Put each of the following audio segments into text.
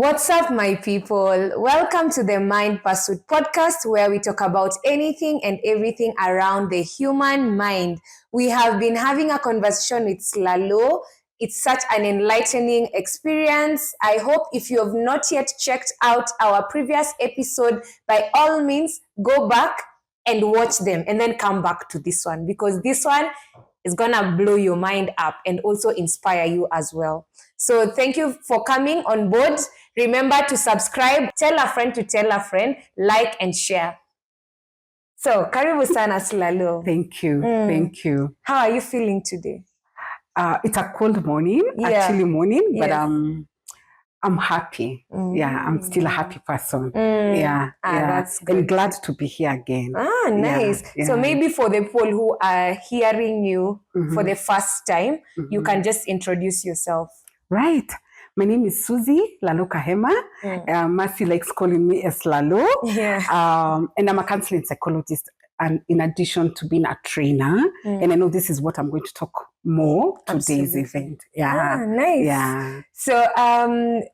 What's up, my people? Welcome to the Mind Pursuit podcast, where we talk about anything and everything around the human mind. We have been having a conversation with Slalo. It's such an enlightening experience. I hope if you have not yet checked out our previous episode, by all means, go back and watch them and then come back to this one, because this one is gonna blow your mind up and also inspire you as well. So thank you for coming on board. Remember to subscribe, tell a friend to tell a friend, like and share. So karibu sana Slalo. Thank you. Thank you. How are you feeling today? It's a cold morning, actually morning, but I'm happy. Yeah, I'm still a happy person. Yeah, that's good. And glad to be here again. Nice. Yeah. So maybe for the people who are hearing you for the first time, you can just introduce yourself. Right. My name is Susie Lalo Kahema. Mercy likes calling me Slalo. And I'm a counseling psychologist. And in addition to being a trainer, and I know this is what I'm going to talk more today's event. Yeah. Nice. Yeah. So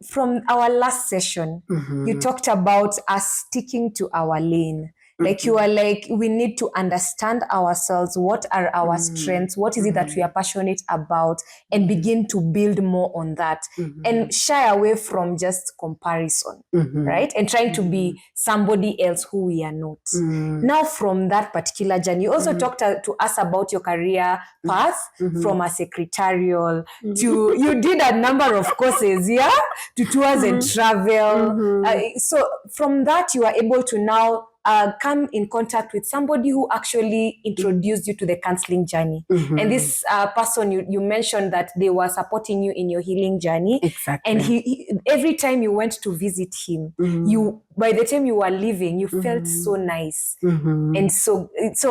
from our last session, you talked about us sticking to our lane. Like you are like, we need to understand ourselves. What are our strengths? What is it that we are passionate about? And begin to build more on that and shy away from just comparison, right? And trying to be somebody else who we are not. Now, from that particular journey, you also talked to us about your career path from a secretarial to, you did a number of courses, to tours and travel. So from that, you are able to now come in contact with somebody who actually introduced you to the counseling journey. And this person, you mentioned that they were supporting you in your healing journey. Exactly. And he every time you went to visit him, you, by the time you were leaving, you felt so nice. And so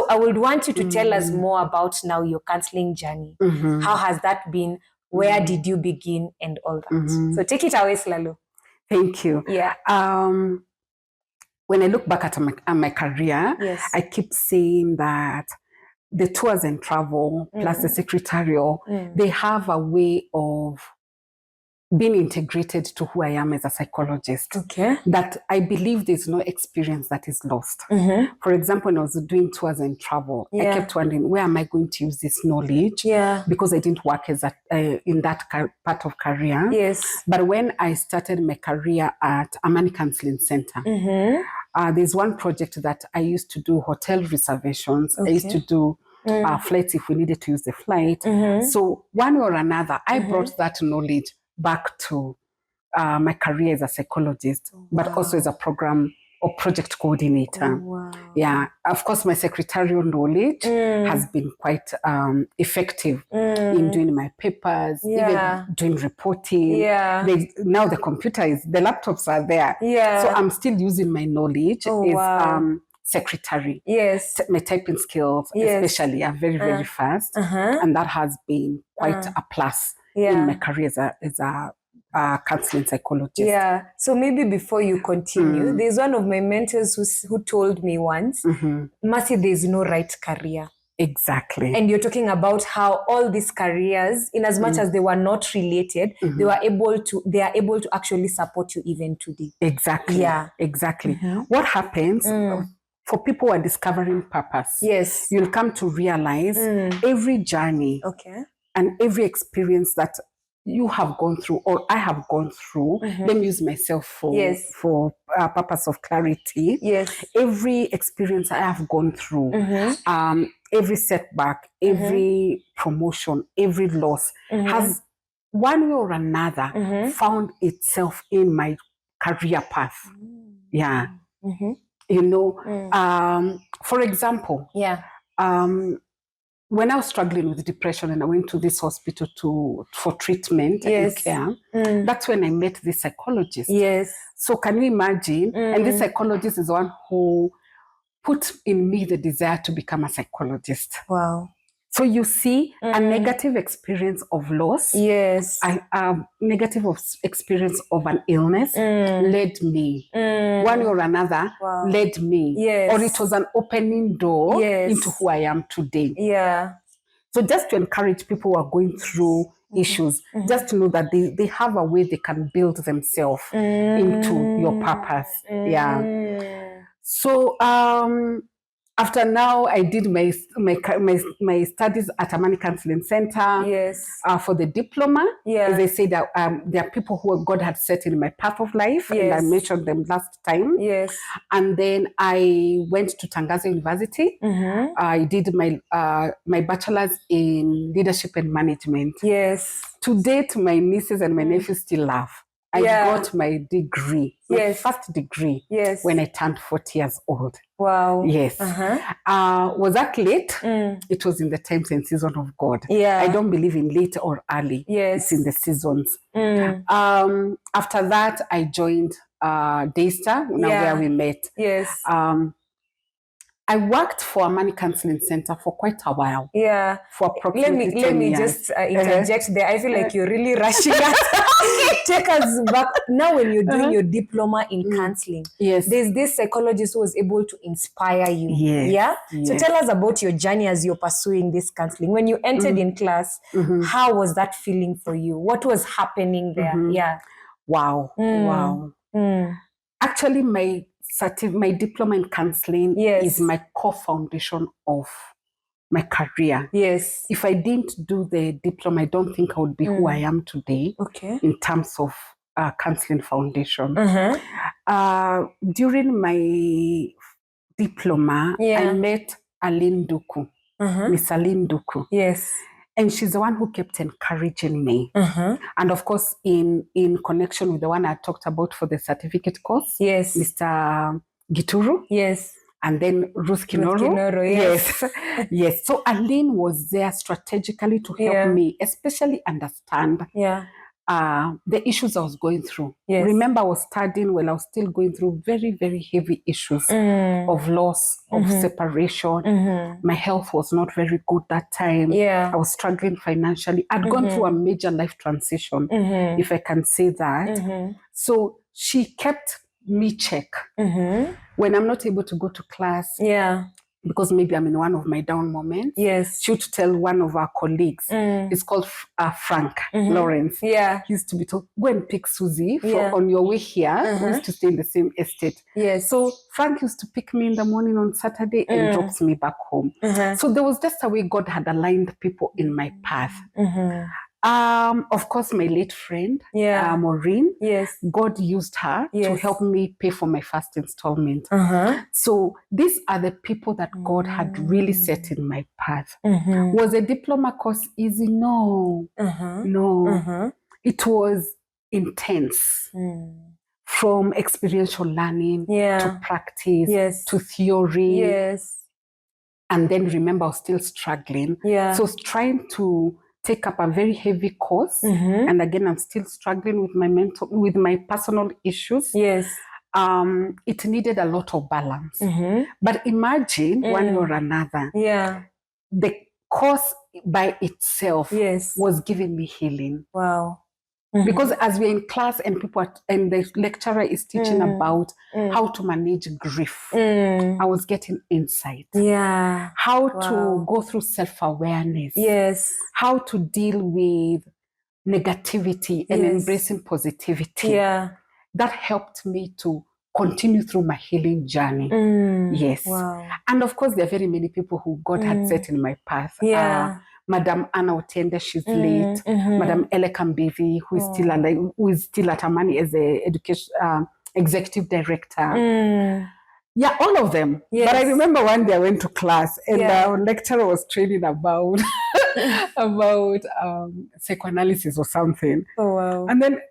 I would want you to tell us more about now your counseling journey. How has that been? Where did you begin and all that? So take it away, Slalo. Thank you. Yeah. When I look back at my career, I keep saying that the tours and travel plus the secretarial, they have a way of being integrated to who I am as a psychologist. Okay. That I believe there's no experience that is lost. For example, when I was doing tours and travel, I kept wondering, where am I going to use this knowledge? Because I didn't work as in that part of career. But when I started my career at Amani Counseling Center, there's one project that I used to do hotel reservations. I used to do flights if we needed to use the flight. So one way or another, I brought that knowledge back to my career as a psychologist, but also as a program or project coordinator. Yeah, of course, my secretarial knowledge has been quite effective in doing my papers, even doing reporting. Now the laptops are there. So I'm still using my knowledge as secretary. My typing skills, especially, are very, very fast. And that has been quite a plus in my career as a counseling psychologist. So maybe before you continue, there's one of my mentors who told me once, Mercy, there's no right career. Exactly. And you're talking about how all these careers, in as much as they were not related, they are able to actually support you even today. Exactly. Exactly. What happens for people who are discovering purpose, you'll come to realize every journey and every experience that you have gone through or I have gone through, let me use myself for purpose of clarity. Every experience I have gone through, every setback, every promotion, every loss has one way or another found itself in my career path. You know, for example, when I was struggling with depression and I went to this hospital for treatment and care, that's when I met this psychologist. So can you imagine? And this psychologist is the one who put in me the desire to become a psychologist. Wow. So you see, a negative experience of loss, a negative experience of an illness led me, one way or another, led me, or it was an opening door into who I am today. So just to encourage people who are going through issues, just to know that they have a way they can build themselves into your purpose. Yeah. So after now, I did my studies at Amani Counseling Center. Yes. For the diploma. Yeah. As I said, there are people who God had set in my path of life, and I mentioned them last time. Yes. And then I went to Tangaza University. I did my bachelor's in leadership and management. Yes. To date, my nieces and my nephews still laugh. I got my degree, my first degree, when I turned 40 years old. Wow. Yes. Was that late? It was in the times and season of God. Yeah. I don't believe in late or early. Yes. It's in the seasons. After that, I joined Daystar, where we met. Yes. I worked for Amani Counseling Center for quite a while. Yeah. For approximately 10 years. Let me just interject there. I feel like you're really rushing us. Take us back. Now when you're doing your diploma in counseling, there's this psychologist who was able to inspire you. Yeah? So tell us about your journey as you're pursuing this counseling. When you entered in class, how was that feeling for you? What was happening there? Yeah. Wow. Wow. Actually, my diploma in counseling is my core foundation of my career. Yes. If I didn't do the diploma, I don't think I would be who I am today. Okay. In terms of counseling foundation. During my diploma, I met Aline Duku, Miss Aline Duku. Yes. And she's the one who kept encouraging me. And of course, in connection with the one I talked about for the certificate course, Mr. Gituru. Yes. And then Ruth Kinoro. Yes. Yes. So Aline was there strategically to help me, especially understand the issues I was going through. Yes. Remember, I was studying while I was still going through very, very heavy issues of loss, of separation. My health was not very good that time. I was struggling financially. I'd gone through a major life transition, if I can say that. So she kept me check. When I'm not able to go to class, because maybe I'm in one of my down moments, she would tell one of our colleagues, it's called Frank Lawrence. He used to be told, go and pick Susie on your way here. We used to stay in the same estate. So Frank used to pick me in the morning on Saturday and drops me back home. So there was just a way God had aligned people in my path. Of course, my late friend, Maureen, God used her to help me pay for my first installment. So these are the people that God had really set in my path. Was a diploma course easy? No. No. It was intense. From experiential learning to practice to theory. And then remember, I was still struggling. So I was trying to take up a very heavy course. And again, I'm still struggling with my personal issues. It needed a lot of balance. But imagine one way or another, the course by itself was giving me healing. Wow. Because as we're in class and and the lecturer is teaching about how to manage grief, I was getting insight. How to go through self-awareness. How to deal with negativity and embracing positivity. That helped me to continue through my healing journey. Wow. And of course, there are very many people who God had set in my path. Madam Anna Otende, she's late. Madam Ele Kambivi, who is still alive, who is still at Amani as the education executive director. Yeah, all of them. But I remember one day I went to class and our lecturer was training about psychoanalysis or something. And then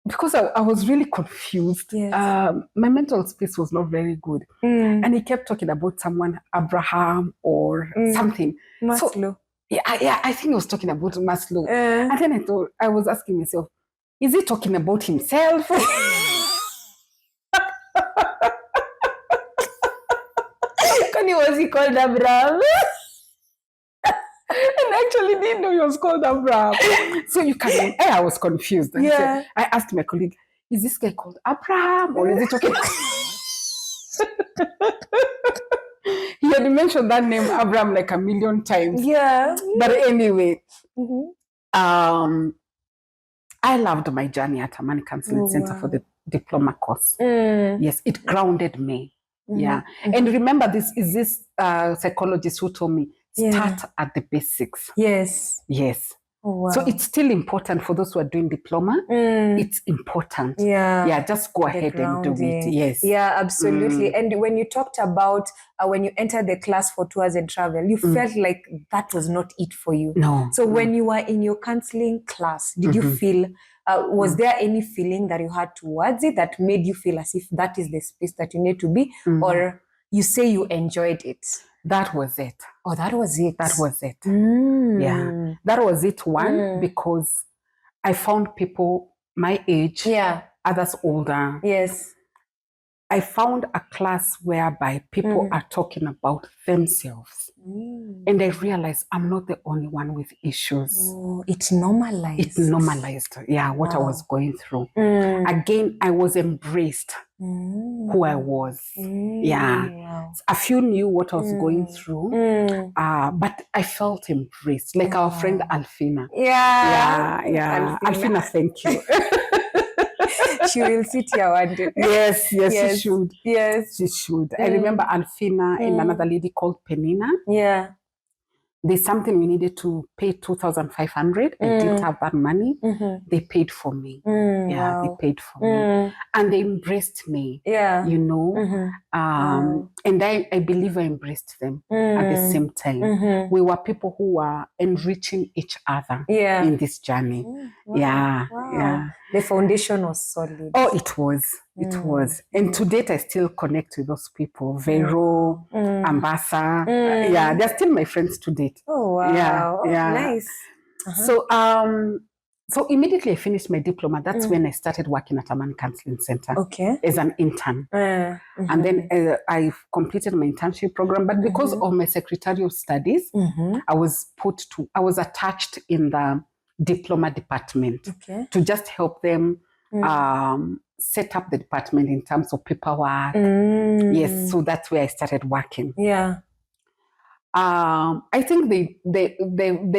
because I was really confused, my mental space was not very good. And he kept talking about someone, Abraham or something. Maslow. So, I think he was talking about Maslow. And then I was asking myself, is he talking about himself? Was he called Abraham? And actually didn't know he was called Abraham. So you can, I was confused. So I asked my colleague, is this guy called Abraham or is he talking? He had mentioned that name, Abraham, like a million times. Yeah. But anyway, I loved my journey at Amani Counseling Center for the diploma course. Yes, it grounded me. Yeah. And remember, this is this psychologist who told me, start at the basics. Yes. Yes. Oh, wow. So it's still important for those who are doing diploma. It's important. Yeah, just go ahead and do it. Yes. Yeah, absolutely. And when you talked about when you entered the class for tours and travel, you felt like that was not it for you. No. So when you were in your counseling class, did you feel, was there any feeling that you had towards it that made you feel as if that is the space that you need to be? Or you say you enjoyed it? That was it. Oh, that was it. That was it. Yeah. That was it, one, because I found people my age, others older. Yes. I found a class whereby people are talking about themselves. And I realized I'm not the only one with issues. Oh, it normalized. It normalized, what I was going through. Again, I was embraced who I was. Wow. A few knew what I was going through, but I felt embraced, like our friend Alfina. Alfina, thank you. She will sit here one day. Yes, she should. Yes, she should. I remember Alfina and another lady called Penina. Yeah. There's something we needed to pay 2,500. I didn't have that money. They paid for me. They paid for me. And they embraced me. You know. And I believe I embraced them at the same time. We were people who were enriching each other in this journey. Wow. The foundation was solid. Oh, it was. It was. And to date, I still connect with those people. Vero, Ambassa. They're still my friends to date. Oh, wow. Nice. So immediately I finished my diploma. That's when I started working at Amani Counseling Center as an intern. And then I completed my internship program. But because of my secretarial studies, I was attached in the diploma department to just help them set up the department in terms of paperwork. Yes, so that's where I started working. I think the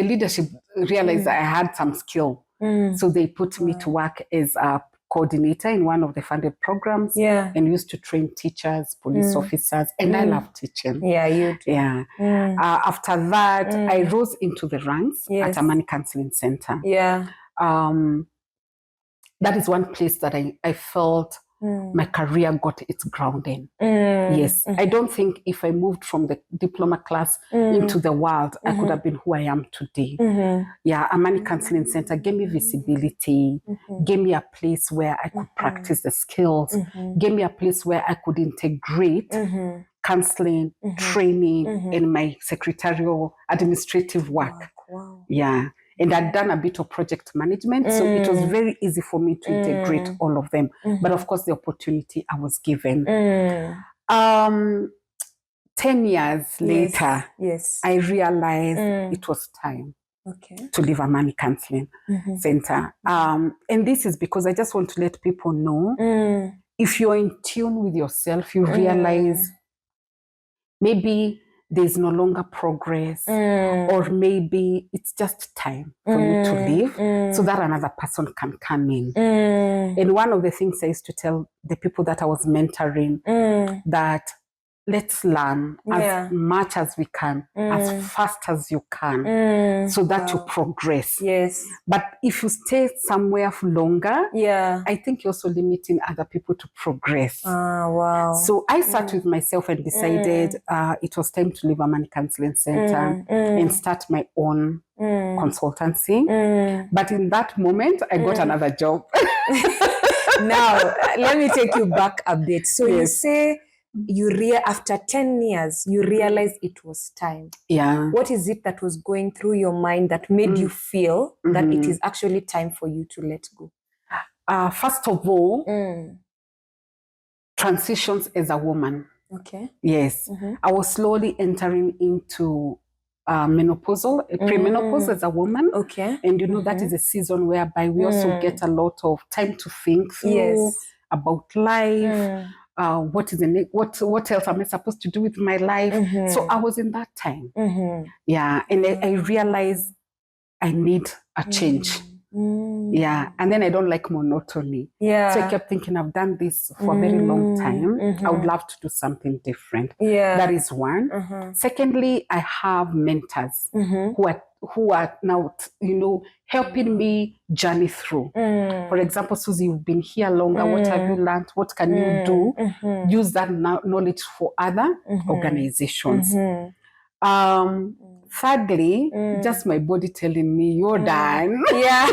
leadership realized I had some skill. So they put me to work as a coordinator in one of the funded programs and used to train teachers, police officers, and I love teaching. Yeah, you do. After that, I rose into the ranks at Amani Counseling Center. That is one place that I felt my career got its grounding. Yes. I don't think if I moved from the diploma class into the world, I could have been who I am today. Amani Counseling Center gave me visibility, gave me a place where I could practice the skills, gave me a place where I could integrate counseling, training, and my secretarial administrative work. And I'd done a bit of project management, so it was very easy for me to integrate all of them. But of course, the opportunity I was given. 10 years later, I realized it was time to leave Amani Counseling Center. And this is because I just want to let people know, if you're in tune with yourself, you realize maybe there's no longer progress, or maybe it's just time for you to leave so that another person can come in. And one of the things I used to tell the people that I was mentoring, that let's learn as much as we can, as fast as you can, so that you progress. But if you stay somewhere for longer, I think you're also limiting other people to progress. So I sat with myself and decided it was time to leave Amani Counseling Center and start my own consultancy. But in that moment, I got another job. Now, let me take you back a bit. So you say, after 10 years, you realized it was time. What is it that was going through your mind that made you feel that it is actually time for you to let go? First of all, transitions as a woman. Yes. I was slowly entering into premenopause as a woman. And you know, that is a season whereby we also get a lot of time to think through about life. what else am I supposed to do with my life? So I was in that time. Yeah. And I realized I need a change. Yeah. And then I don't like monotony. Yeah. So I kept thinking, I've done this for a very long time. I would love to do something different. Yeah. That is one. Secondly, I have mentors who are now, helping me journey through. For example, Susie, you've been here longer. What have you learned? What can you do? Use that knowledge for other organizations. Thirdly, just my body telling me you're done. Yeah.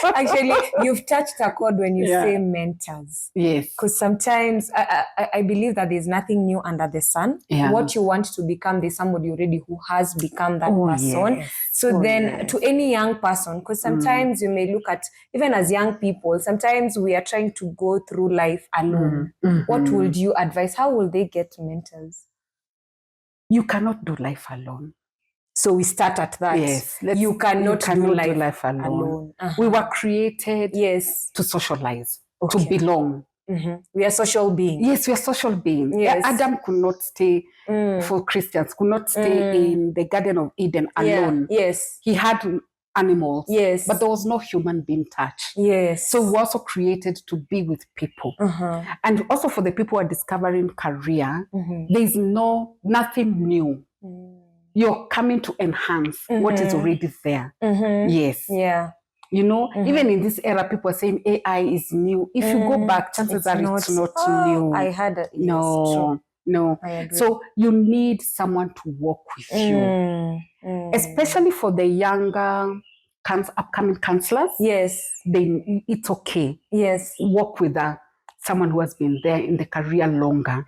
Actually, you've touched a chord when you say mentors. Yes. Because sometimes I believe that there's nothing new under the sun. Yeah. What you want to become, there's somebody already who has become that person. Yes. So to any young person, because sometimes you may look at, even as young people, sometimes we are trying to go through life alone. What would you advise? How will they get mentors? You cannot do life alone. So we start at that. Yes. You cannot do life alone. We were created to socialize, to belong. We are social beings. Yes, we are social beings. Yes. Adam could not stay, for Christians, could not stay in the Garden of Eden alone. Yeah. Yes. He had animals. Yes. But there was no human being touch. Yes. So we were also created to be with people. And also for the people who are discovering career, there's nothing new. You're coming to enhance what is already there. Yes. Yeah. Even in this era, people are saying AI is new. If you go back, chances are it's not new. I heard it. No. So you need someone to work with you. Especially for the younger upcoming counselors. Yes. It's okay. Yes. Work with someone who has been there in the career longer.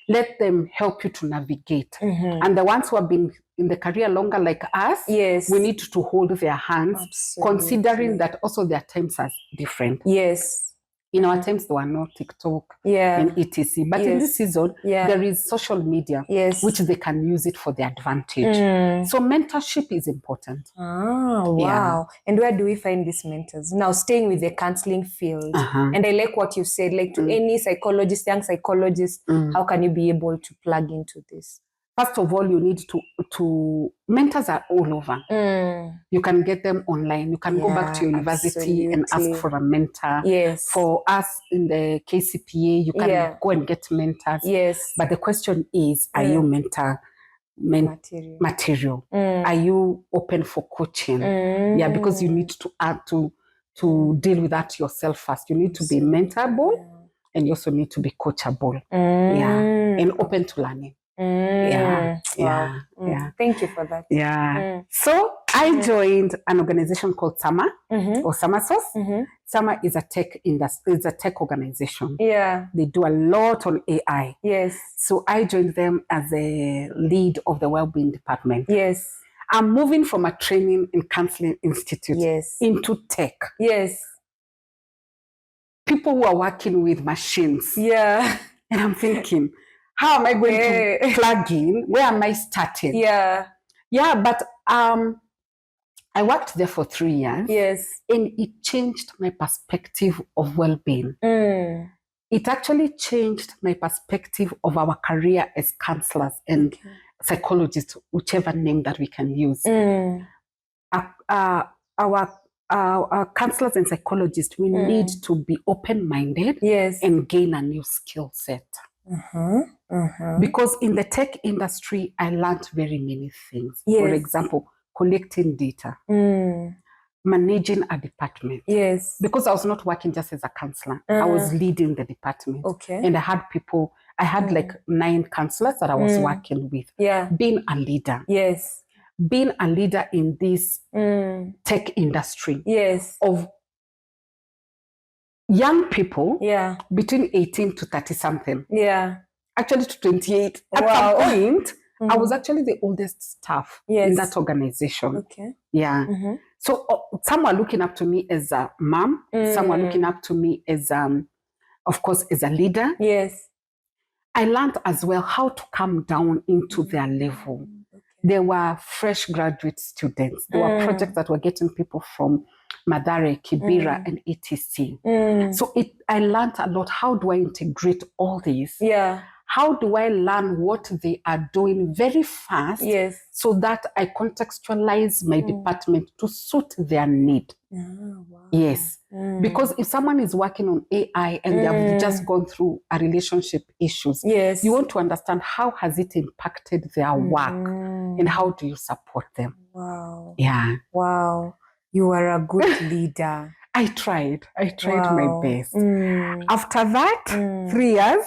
Let them help you to navigate. And the ones who have been in the career longer like us, we need to hold their hands, considering that also their times are different. Yes. In our times, there were no TikTok and etc. But in this season, there is social media, which they can use it for their advantage. So mentorship is important. Oh, wow. And where do we find these mentors? Now, staying with the counseling field. And I like what you said, like to any psychologist, young psychologist, how can you be able to plug into this? First of all, you need to mentors are all over. You can get them online. You can go back to university and ask for a mentor. Yes. For us in the KCPA, you can go and get mentors. Yes. But the question is, are you material? Are you open for coaching? Yeah, because you need to add to deal with that yourself first. You need to be mentorable and you also need to be coachable. And open to learning. Wow. Thank you for that. So I joined an organization called Sama or Samasos. Sama is a tech industry, it's a tech organization. They do a lot on AI. Yes. So I joined them as a lead of the wellbeing department. Yes. I'm moving from a training and counseling institute into tech. Yes. People who are working with machines. Yeah. And I'm thinking, how am I going to plug in? Where am I starting? Yeah, but I worked there for 3 years. Yes. And it changed my perspective of well-being. It actually changed my perspective of our career as counselors and psychologists, whichever name that we can use. Our counselors and psychologists, we need to be open-minded and gain a new skill set. Because in the tech industry, I learned very many things. For example, collecting data, managing a department. Because I was not working just as a counselor, I was leading the department. And I had like 9 counselors that I was working with. Being a leader. Being a leader in this tech industry of young people between 18 to 30 something. Actually to 28. At some point, I was actually the oldest staff in that organization. So some were looking up to me as a mom. Some were looking up to me as, of course, as a leader. I learned as well how to come down into their level. There were fresh graduate students. There were projects that were getting people from Mathare, Kibera, and etc. So I learned a lot. How do I integrate all these? Yeah. How do I learn what they are doing very fast? Yes. So that I contextualize my department to suit their need. Oh, wow. Yes. Because if someone is working on AI and they have just gone through a relationship issues, yes, you want to understand how has it impacted their work and how do you support them. Wow. Yeah. Wow. You are a good leader. I tried Wow. my best. After that, 3 years,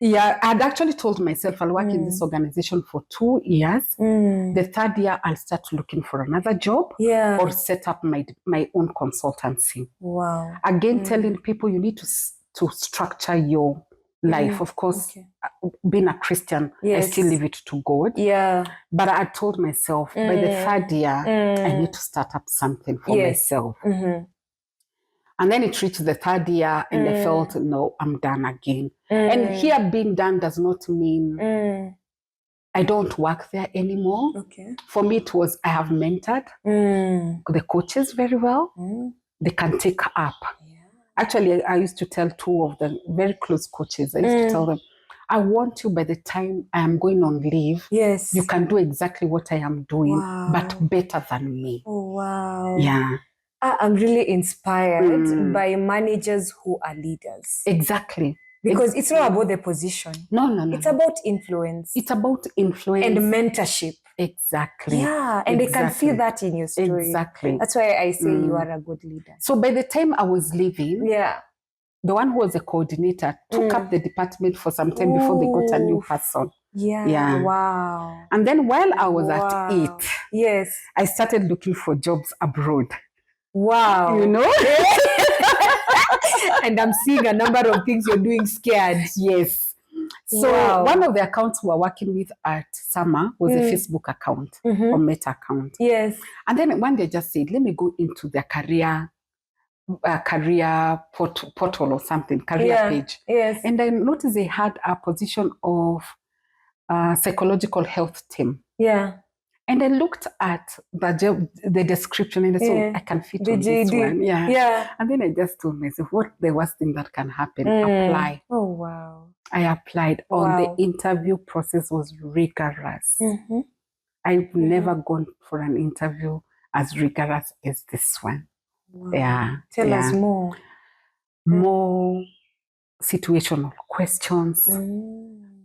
yeah, I'd actually told myself I'll work in this organization for 2 years. The 3rd year, I'll start looking for another job or set up my own consultancy. Wow. Again, telling people you need to structure your life. Of course, being a Christian, I still leave it to God. Yeah. But I told myself by the 3rd year, I need to start up something for myself. And then it reached the 3rd year and I felt, no, I'm done again. And here being done does not mean I don't work there anymore. Okay. For me, it was I have mentored the coaches very well. They can take up. Yeah. Actually, I used to tell 2 of the very close coaches, I used to tell them, I want you by the time I am going on leave, you can do exactly what I am doing, but better than me. Oh, wow. Yeah. I'm really inspired by managers who are leaders. Exactly. Because it's not about the position. No. It's about influence. It's about influence. And mentorship. Exactly. Yeah. And they can see that in your story. Exactly. That's why I say you are a good leader. So by the time I was leaving, the one who was a coordinator took up the department for some time before they got a new person. Yeah. Wow. And then while I was at it, I started looking for jobs abroad. Wow. You know? And I'm seeing a number of things you're doing scared. Yes. So one of the accounts we were working with at Summer was a Facebook account or Meta account. Yes. And then one day I just said, let me go into their career portal or something, career page. Yes. And I noticed they had a position of psychological health team. Yeah. And I looked at the description and I said, I can fit on this one. Yeah. And then I just told myself, what's the worst thing that can happen? Apply. Oh, wow. I applied. The interview process was rigorous. I've never gone for an interview as rigorous as this one. Wow. Yeah. Tell us more. More situational questions.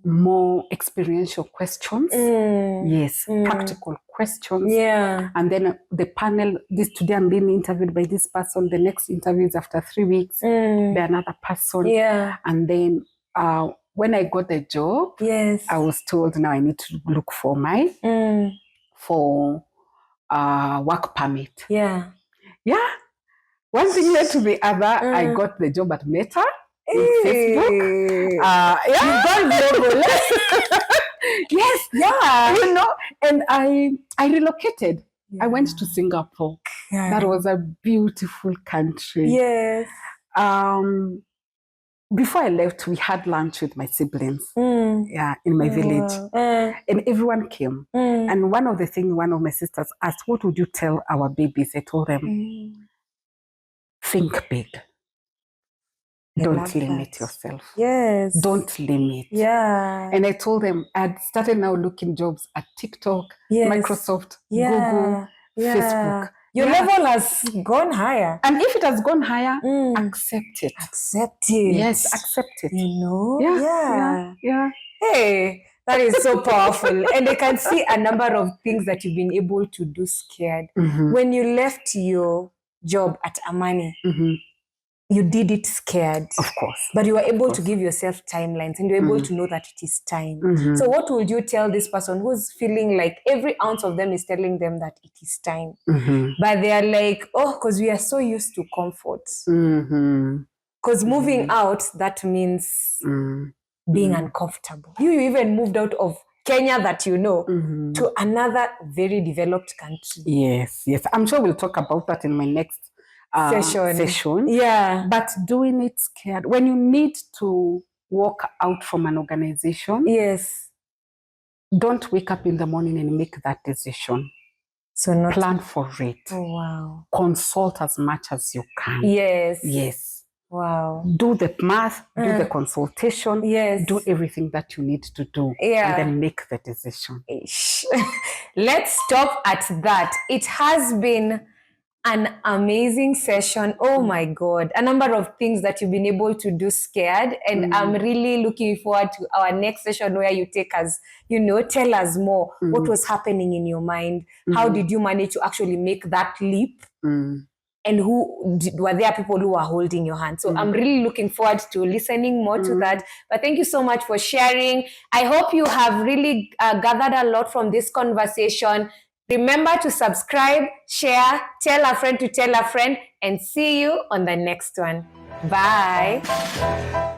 More experiential questions. Yes. Practical questions. Yeah. And then the panel, today I'm being interviewed by this person. The next interview is after 3 weeks by another person. Yeah. And then when I got the job, I was told now I need to look for my work permit. Yeah. Yeah. One thing led to the other. I got the job at Meta. Facebook. You've gone global. Yes. Yeah. You know, and I relocated. I went to Singapore. That was a beautiful country. Yes. Before I left, we had lunch with my siblings. Yeah, in my village. And everyone came. And one of my sisters asked, what would you tell our babies? I told them, think big. Don't limit yourself. Yes. Don't limit. Yeah. And I told them I'd started now looking jobs at TikTok, Microsoft, Google, Facebook. Your level has gone higher. And if it has gone higher, accept it. Accept it. Yes, accept it. You know? Yeah. Hey, that is so powerful. And I can see a number of things that you've been able to do scared. When you left your job at Amani, you did it scared. Of course. But you were able to give yourself timelines and you were able to know that it is time. So what would you tell this person who's feeling like every ounce of them is telling them that it is time? But they are like, because we are so used to comfort. Because moving out, that means being uncomfortable. You even moved out of Kenya that you know to another very developed country. Yes. I'm sure we'll talk about that in my next session. Yeah. But doing it scared. When you need to walk out from an organization, yes, don't wake up in the morning and make that decision. So not plan for it. Oh, wow. Consult as much as you can. Yes. Yes. Wow. Do the math, do the consultation, yes. do everything that you need to do, and then make the decision. Let's stop at that. It has been an amazing session. Oh my God. A number of things that you've been able to do scared. And I'm really looking forward to our next session where you take us, tell us more what was happening in your mind. How did you manage to actually make that leap? And were there people who were holding your hand? So I'm really looking forward to listening more to that. But thank you so much for sharing. I hope you have really gathered a lot from this conversation. Remember to subscribe, share, tell a friend to tell a friend, and see you on the next one. Bye.